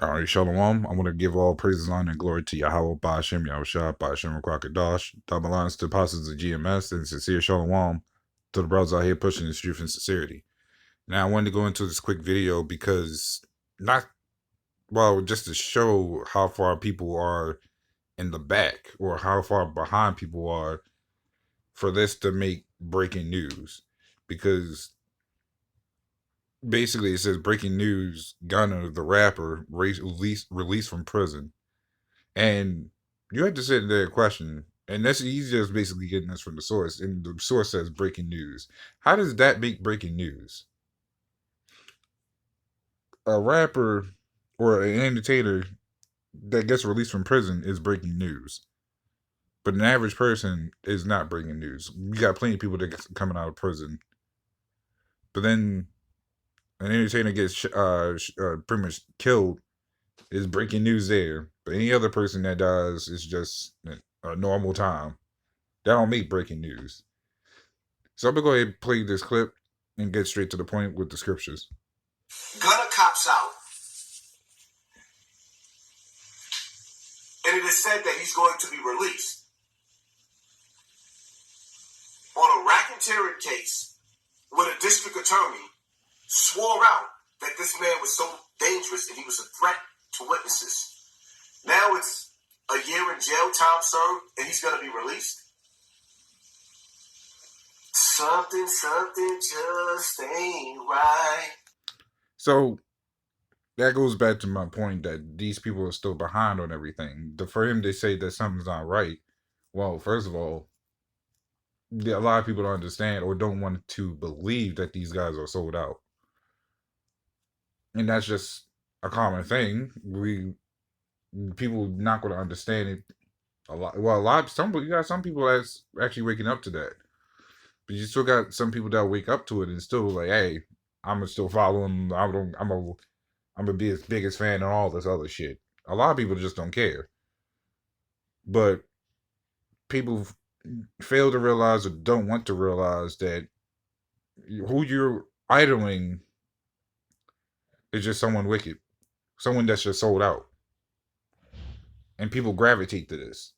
All right, Shalom. I want to give all praises, honor, and glory to YAHAWAHSHI'S, YAHWAHSHI'S, Kwakadosh, double lines to apostles of GMS, and sincere Shalom to the brothers out here pushing this truth and sincerity. Now, I wanted to go into this quick video because, just to show how far people are in the back or how far behind people are for this to make breaking news. Because basically it says breaking news, Gunna, the rapper, released from prison. And you have to sit there and question, and he's just basically getting this from the source, and the source says breaking news. How does that make breaking news? A rapper or an entertainer that gets released from prison is breaking news, but an average person is not breaking news. We got plenty of people that get coming out of prison, but then an entertainer gets pretty much killed is breaking news there. But any other person that dies is just a normal time. That don't make breaking news. So I'm gonna go ahead and play this clip and get straight to the point with the scriptures. Gunna cops out, and it is said that he's going to be released on a racketeering case when a district attorney swore out that this man was so dangerous and he was a threat to witnesses. Now it's a year in jail time served, and he's going to be released. Something just ain't right. So that goes back to my point that these people are still behind on everything. For him to say that something's not right, well, first of all, a lot of people don't understand or don't want to believe that these guys are sold out, and that's just a common thing. People not going to understand it a lot. Well, you got some people that's actually waking up to that, but you still got some people that wake up to it and still like, hey, I'm gonna still follow him. I'm gonna be his biggest fan and all this other shit. A lot of people just don't care, but people fail to realize or don't want to realize that who you're idling is just someone wicked, someone that's just sold out, and people gravitate to this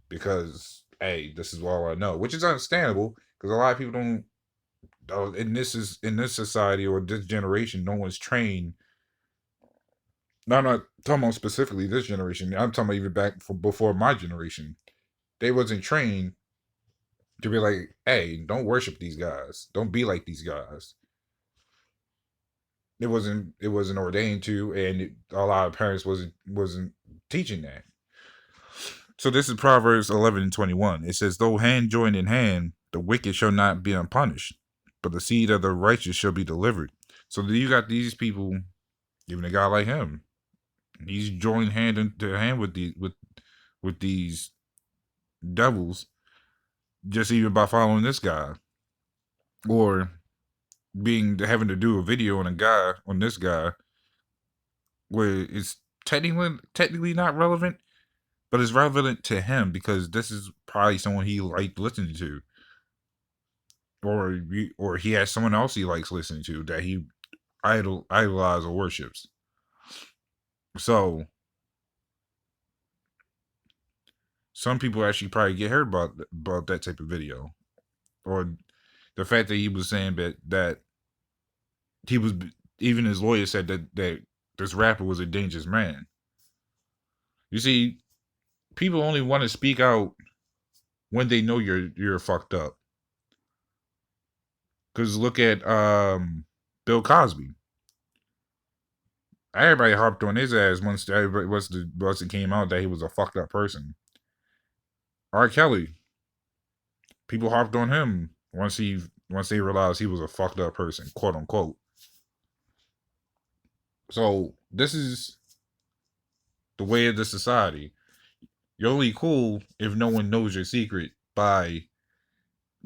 because hey, this is all I know, which is understandable because a lot of people don't. In this society or this generation, no one's trained. No, I'm not talking about specifically this generation. I'm talking about even back before my generation. They wasn't trained to be like, hey, don't worship these guys. Don't be like these guys. It wasn't ordained to, and a lot of parents wasn't teaching that. So this is Proverbs 11:21. It says, though hand join in hand, the wicked shall not be unpunished, but the seed of the righteous shall be delivered. So you got these people, even a guy like him, he's joined hand into hand with these devils, just even by following this guy, or having to do a video on this guy, where it's technically not relevant, but it's relevant to him because this is probably someone he liked listening to, or he has someone else he likes listening to that he idolizes or worships. So some people actually probably get hurt about that type of video, or the fact that he was saying that he was, even his lawyer said that this rapper was a dangerous man. You see, people only want to speak out when they know you're fucked up. Because look at Bill Cosby. Everybody harped on his ass once it came out that he was a fucked up person. R. Kelly, people harped on him once they realized he was a fucked up person, quote unquote. So this is the way of the society. You're only cool if no one knows your secret by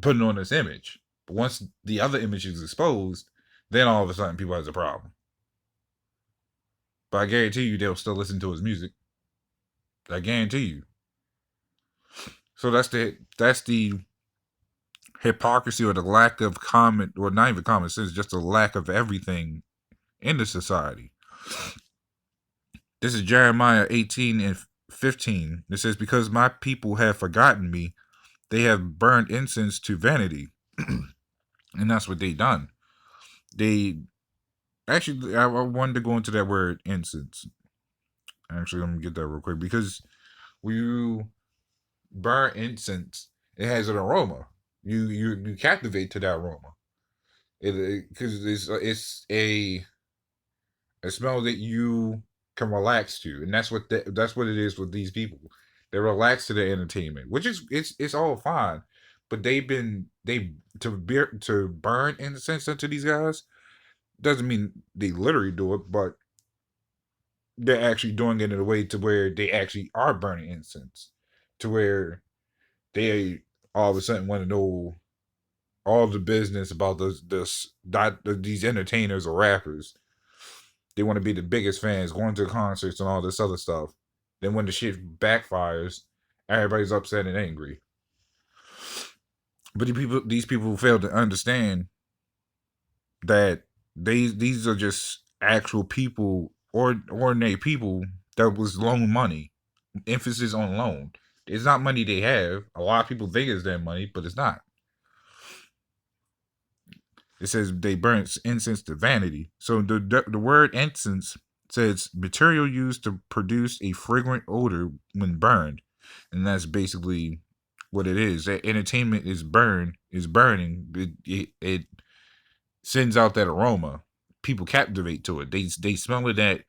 putting on this image. But once the other image is exposed, then all of a sudden people has a problem. But I guarantee you they'll still listen to his music. I guarantee you. So that's the hypocrisy or the lack of common, or not even common sense, just the lack of everything in the society. This is Jeremiah 18 and 15. It says, because my people have forgotten me, they have burned incense to vanity. And that's what they done. They actually, I wanted to go into that word incense. Actually, let me get that real quick because when you burn incense, it has an aroma. You captivate to that aroma. Because it's a smell that you can relax to, and that's what it is with these people. They relax to the entertainment, which is it's all fine, but they to burn incense into these guys doesn't mean they literally do it, but they're actually doing it in a way to where they actually are burning incense, to where they all of a sudden want to know all the business about these entertainers or rappers. They want to be the biggest fans, going to concerts and all this other stuff. Then when the shit backfires, everybody's upset and angry. But these people fail to understand that these are just actual people or ordinary people that was loaned money. Emphasis on loan. It's not money they have. A lot of people think it's their money, but it's not. It says they burn incense to vanity. So the word incense says material used to produce a fragrant odor when burned, and that's basically what it is. That entertainment is burning. It sends out that aroma. People captivate to it. They smell it, that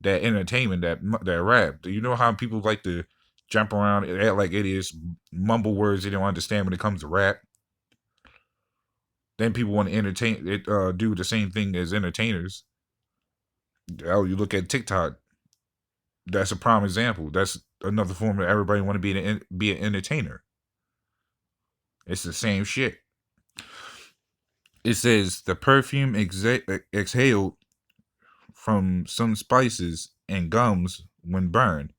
entertainment, that rap. Do you know how people like to jump around, act like idiots, mumble words they don't understand when it comes to rap? Then people want to entertain it, do the same thing as entertainers. Oh, you look at TikTok. That's a prime example. That's another form that everybody want to be an entertainer. It's the same shit. It says the perfume exhaled from some spices and gums when burned.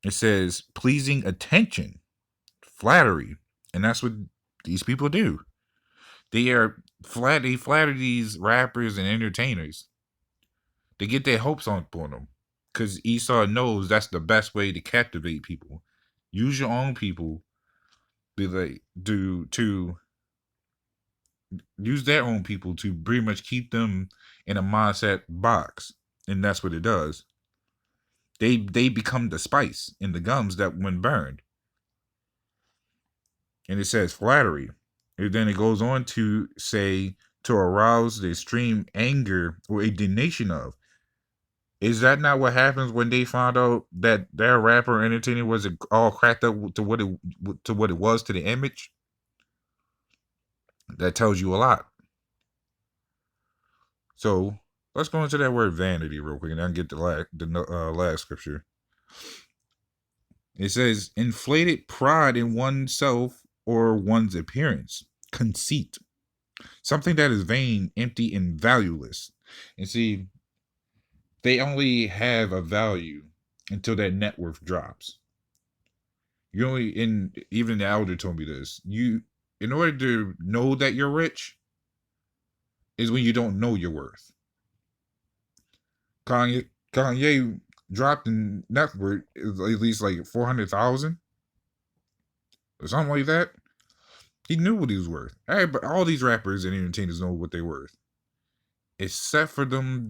It says pleasing attention, flattery, and that's what these people do. They are flat. They flatter these rappers and entertainers. They get their hopes on them because Esau knows that's the best way to captivate people. Use your own people, be like do to use their own people to pretty much keep them in a mindset box, and that's what it does. They become the spice in the gums that when burned, and it says flattery. And then it goes on to say to arouse the extreme anger or indignation of. Is that not what happens when they found out that their rapper entertainer was all cracked up to what it was to the image? That tells you a lot. So let's go into that word vanity real quick, and then get the last scripture. It says inflated pride in oneself or one's appearance, conceit, something that is vain, empty, and valueless. And see, they only have a value until that net worth drops. You only in even the elder told me this. You in order to know that you're rich is when you don't know your worth. Kanye dropped in net worth at least like 400,000 or something like that. He knew what he was worth. But all these rappers and entertainers know what they're worth, except for them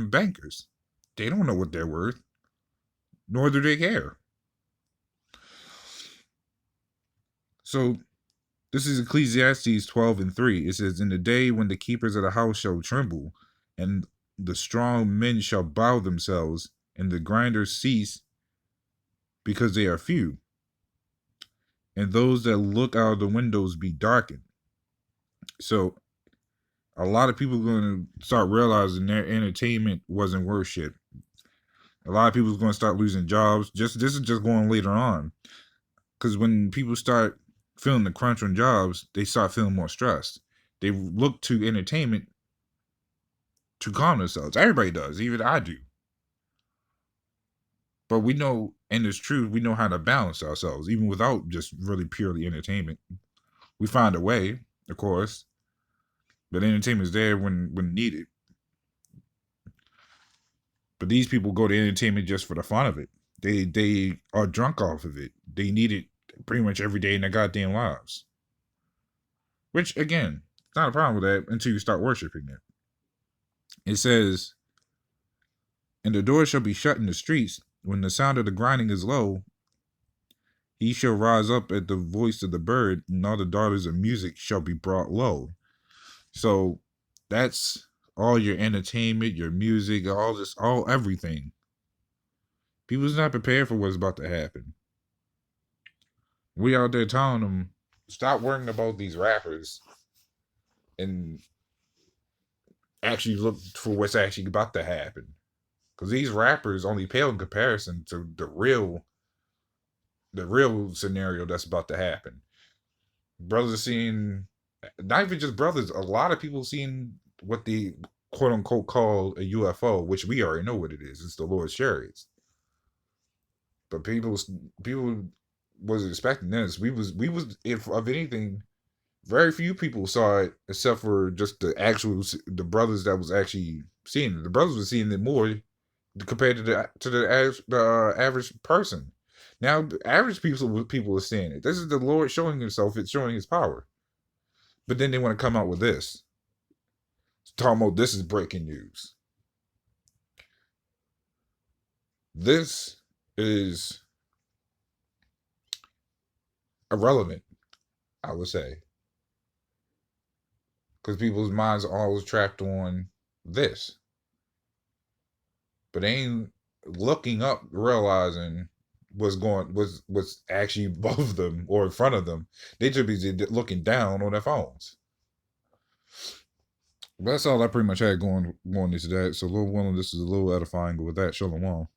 bankers. They don't know what they're worth, nor do they care. So this is Ecclesiastes 12 and 3. It says, in the day when the keepers of the house shall tremble, and the strong men shall bow themselves, and the grinders cease because they are few, and those that look out of the windows be darkened. So a lot of people are going to start realizing their entertainment wasn't worth shit. A lot of people are going to start losing jobs. This is just going later on, because when people start feeling the crunch on jobs, they start feeling more stressed. They look to entertainment to calm themselves. Everybody does, even I do. But we know, and it's true, we know how to balance ourselves, even without just really purely entertainment. We find a way, of course, but entertainment is there when needed. But these people go to entertainment just for the fun of it. They are drunk off of it. They need it pretty much every day in their goddamn lives. Which again, it's not a problem with that until you start worshiping it. It says, "And the door shall be shut in the streets when the sound of the grinding is low. He shall rise up at the voice of the bird, and all the daughters of music shall be brought low." So that's all your entertainment, your music, all this, all everything. People's not prepared for what's about to happen. We out there telling them, stop worrying about these rappers and actually look for what's actually about to happen. Because these rappers only pale in comparison to the real scenario that's about to happen. Brothers are seeing, not even just brothers, a lot of people seeing what they quote unquote call a UFO, which we already know what it is. It's the Lord's chariots. But people was expecting this. We was if of anything, very few people saw it except for just the brothers that was actually seeing it. The brothers were seeing it more compared to the average person. Now, average people are seeing it. This is the Lord showing Himself. It's showing His power. But then they want to come out with this, talking about this is breaking news. This is irrelevant, I would say, because people's minds are always trapped on this, but they ain't looking up, realizing what's actually above them or in front of them. They should be looking down on their phones. But that's all I pretty much had going into that. So, Lord willing, this is a little edifying. But with that, shalom.